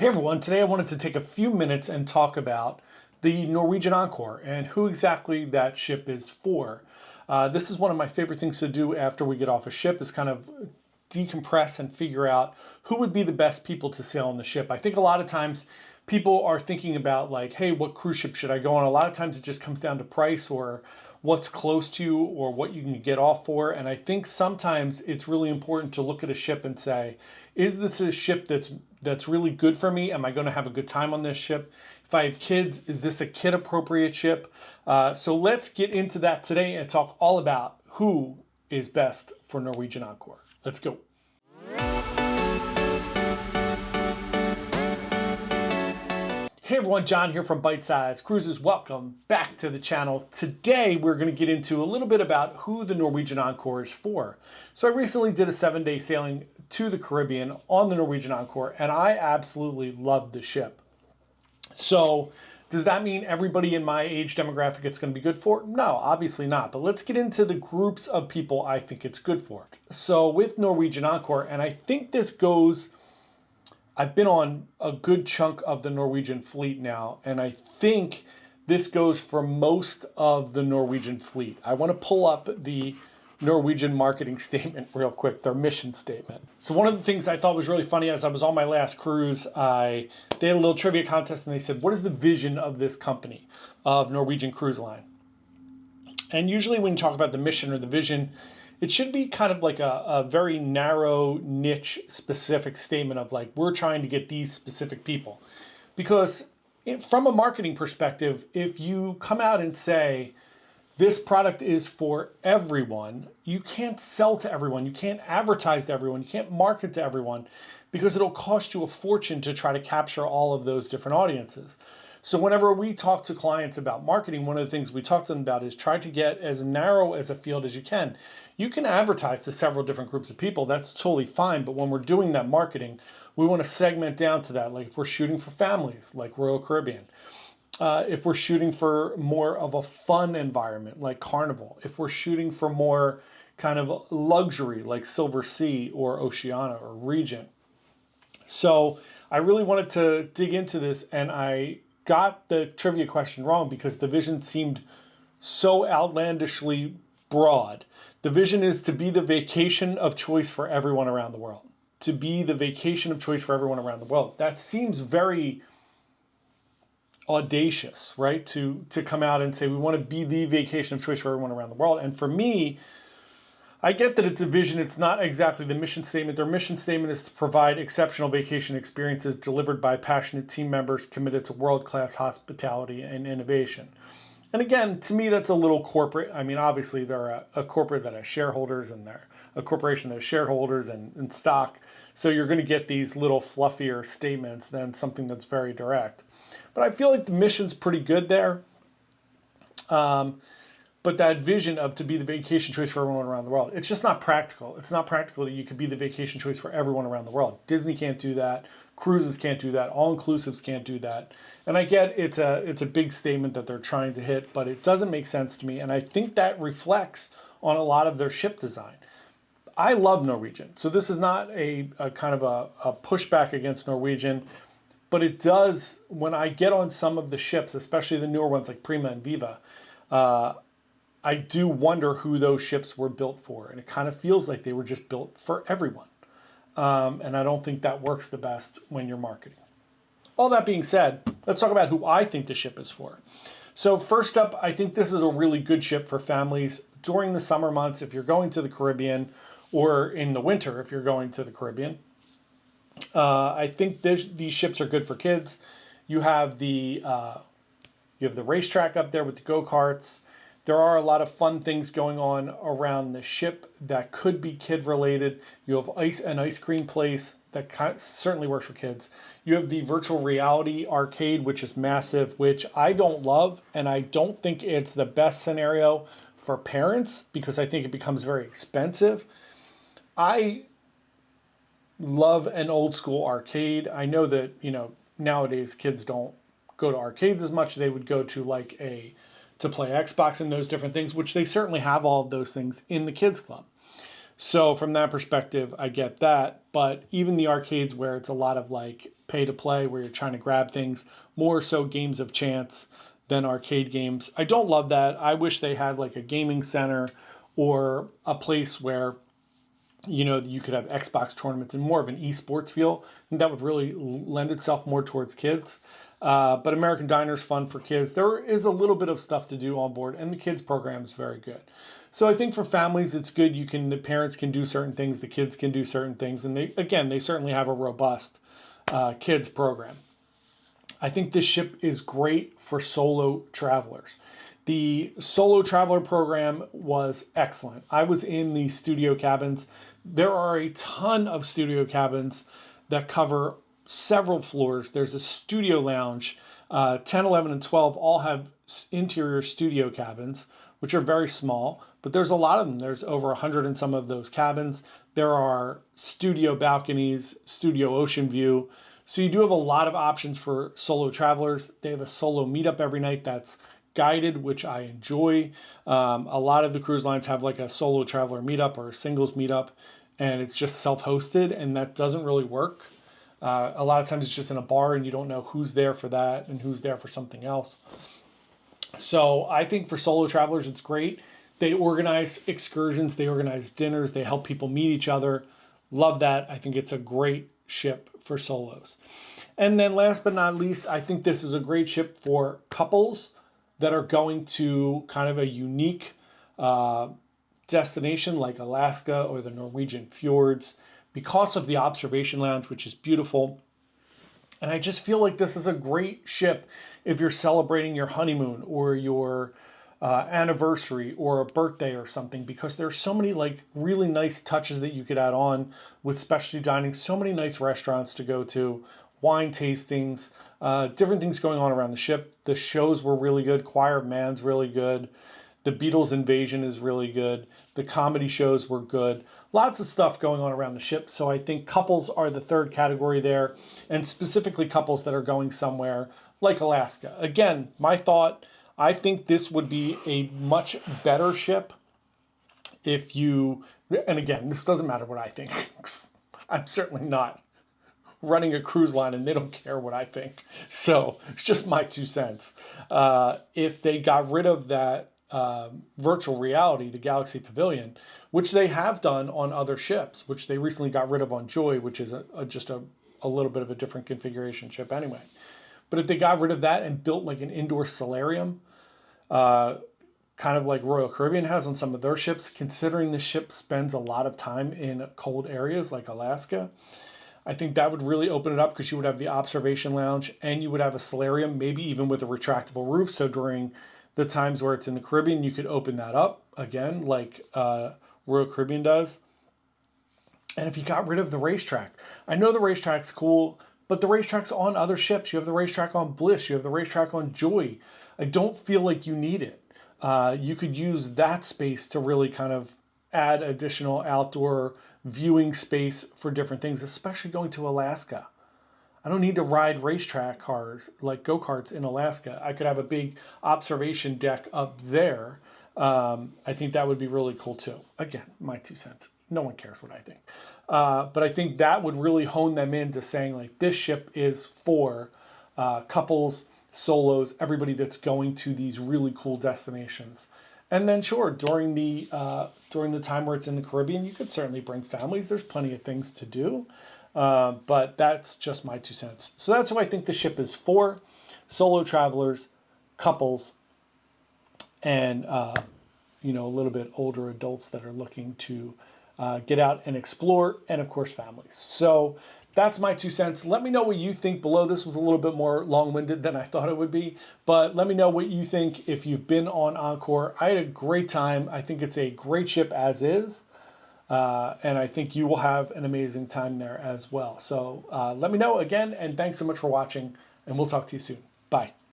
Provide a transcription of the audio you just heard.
Hey everyone, today I wanted to take a few minutes and talk about the Ncl Encore and who exactly that ship is for. This is one of my favorite things to do after we get off a ship, is kind of decompress and figure out who would be the best people to sail on the ship. I think a lot of times people are thinking about like, hey, what cruise ship should I go on? A lot of times it just comes down to price or what's close to you or what you can get off for. And I think sometimes it's really important to look at a ship and say, is this a ship that's really good for me? Am I going to have a good time on this ship? If I have kids, is this a kid appropriate ship? So let's get into that today and talk all about who is best for Ncl Encore. Let's go. Hey everyone, John here from Bite Size Cruises. Welcome back to the channel. Today we're going to get into a little bit about who the Ncl Encore is for. So I recently did a 7-day sailing to the Caribbean on the Ncl Encore, and I absolutely loved the ship. So does that mean everybody in my age demographic it's going to be good for? No, obviously not. But let's get into the groups of people I think it's good for. So with Ncl Encore, and I think this goes, I've been on a good chunk of the Norwegian fleet now, and I think this goes for most of the Norwegian fleet. I want to pull up the Norwegian marketing statement real quick, their mission statement. So one of the things I thought was really funny, as I was on my last cruise, they had a little trivia contest and they said, what is the vision of this company, of Norwegian Cruise Line? And usually when you talk about the mission or the vision, it should be kind of like a very narrow, niche, specific statement of like, we're trying to get these specific people. Because from a marketing perspective, if you come out and say, this product is for everyone, you can't sell to everyone, you can't advertise to everyone, you can't market to everyone, because it'll cost you a fortune to try to capture all of those different audiences. So whenever we talk to clients about marketing, one of the things we talk to them about is try to get as narrow as a field as you can. You can advertise to several different groups of people, that's totally fine, but when we're doing that marketing, we want to segment down to that. Like if we're shooting for families, like Royal Caribbean. If we're shooting for more of a fun environment, like Carnival. If we're shooting for more kind of luxury, like Silver Sea or Oceania or Regent. So I really wanted to dig into this, and I got the trivia question wrong because the vision seemed so outlandishly broad. The vision is to be the vacation of choice for everyone around the world. To be the vacation of choice for everyone around the world. That seems very audacious, right? To come out and say we want to be the vacation of choice for everyone around the world. And for me, I get that it's a vision. It's not exactly the mission statement. Their mission statement is to provide exceptional vacation experiences delivered by passionate team members committed to world-class hospitality and innovation. And again, to me, that's a little corporate. I mean, obviously they're a corporate that has shareholders, and they're a corporation that has shareholders and stock. So you're going to get these little fluffier statements than something that's very direct. But I feel like the mission's pretty good there. But that vision of to be the vacation choice for everyone around the world, it's just not practical. It's not practical that you could be the vacation choice for everyone around the world. Disney can't do that. Cruises can't do that. All-inclusives can't do that. And I get it's a big statement that they're trying to hit, but it doesn't make sense to me. And I think that reflects on a lot of their ship design. I love Norwegian. So this is not a kind of a pushback against Norwegian. But it does, when I get on some of the ships, especially the newer ones like Prima and Viva, I do wonder who those ships were built for. And it kind of feels like they were just built for everyone. And I don't think that works the best when you're marketing. All that being said, let's talk about who I think the ship is for. So first up, I think this is a really good ship for families during the summer months if you're going to the Caribbean, or in the winter if you're going to the Caribbean. I think these ships are good for kids. You have the racetrack up there with the go-karts. There are a lot of fun things going on around the ship that could be kid related. You have an ice cream place that certainly works for kids. You have the virtual reality arcade, which is massive, which I don't love, and I don't think it's the best scenario for parents because I think it becomes very expensive. I love an old school arcade. I know that, nowadays kids don't go to arcades as much. They would go to to play Xbox and those different things, which they certainly have all of those things in the kids club. So from that perspective, I get that. But even the arcades where it's a lot of like pay to play, where you're trying to grab things, more so games of chance than arcade games. I don't love that. I wish they had like a gaming center or a place where you could have Xbox tournaments and more of an esports feel. And that would really lend itself more towards kids. But American Diner is fun for kids. There is a little bit of stuff to do on board, and the kids program is very good. So I think for families, it's good. The parents can do certain things, the kids can do certain things, and they certainly have a robust kids program. I think this ship is great for solo travelers. The solo traveler program was excellent. I was in the studio cabins. There are a ton of studio cabins that cover several floors. There's a studio lounge. 10, 11, and 12 all have interior studio cabins, which are very small, but there's a lot of them. There's over 100 in some of those cabins. There are studio balconies, studio ocean view. So you do have a lot of options for solo travelers. They have a solo meetup every night that's guided, which I enjoy. A lot of the cruise lines have like a solo traveler meetup or a singles meetup, and it's just self-hosted, and that doesn't really work. A lot of times it's just in a bar and you don't know who's there for that and who's there for something else. So I think for solo travelers, it's great. They organize excursions, they organize dinners, they help people meet each other. Love that. I think it's a great ship for solos. And then last but not least, I think this is a great ship for couples that are going to kind of a unique destination like Alaska or the Norwegian fjords because of the observation lounge, which is beautiful. And I just feel like this is a great ship if you're celebrating your honeymoon or your anniversary or a birthday or something, because there's so many like really nice touches that you could add on with specialty dining, so many nice restaurants to go to, wine tastings, different things going on around the ship. The shows were really good. Choir of Man's really good. The Beatles Invasion is really good. The comedy shows were good. Lots of stuff going on around the ship. So I think couples are the third category there, and specifically couples that are going somewhere like Alaska. Again, my thought, I think this would be a much better ship if you, and again, this doesn't matter what I think. I'm certainly not running a cruise line and they don't care what I think. So it's just my 2 cents. If they got rid of that virtual reality, the Galaxy Pavilion, which they have done on other ships, which they recently got rid of on Joy, which is just a little bit of a different configuration ship anyway. But if they got rid of that and built like an indoor solarium, kind of like Royal Caribbean has on some of their ships, considering the ship spends a lot of time in cold areas like Alaska, I think that would really open it up because you would have the observation lounge and you would have a solarium, maybe even with a retractable roof. So during the times where it's in the Caribbean, you could open that up again, like Royal Caribbean does. And if you got rid of the racetrack, I know the racetrack's cool, but the racetrack's on other ships. You have the racetrack on Bliss. You have the racetrack on Joy. I don't feel like you need it. You could use that space to really kind of add additional outdoor viewing space for different things, especially going to Alaska. I don't need to ride racetrack cars like go-karts in Alaska. I could have a big observation deck up there. I think that would be really cool too. Again, my 2 cents. No one cares what I think. But I think that would really hone them into saying like this ship is for couples, solos, everybody that's going to these really cool destinations. And then sure, during the time where it's in the Caribbean, you could certainly bring families. There's plenty of things to do. But that's just my 2 cents. So that's what I think the ship is for: solo travelers, couples, and a little bit older adults that are looking to get out and explore, and of course families. So that's my 2 cents. Let me know what you think below. This was a little bit more long-winded than I thought it would be, but let me know what you think if you've been on Encore. I had a great time. I think it's a great ship as is. And I think you will have an amazing time there as well. So let me know again, and thanks so much for watching, and we'll talk to you soon. Bye.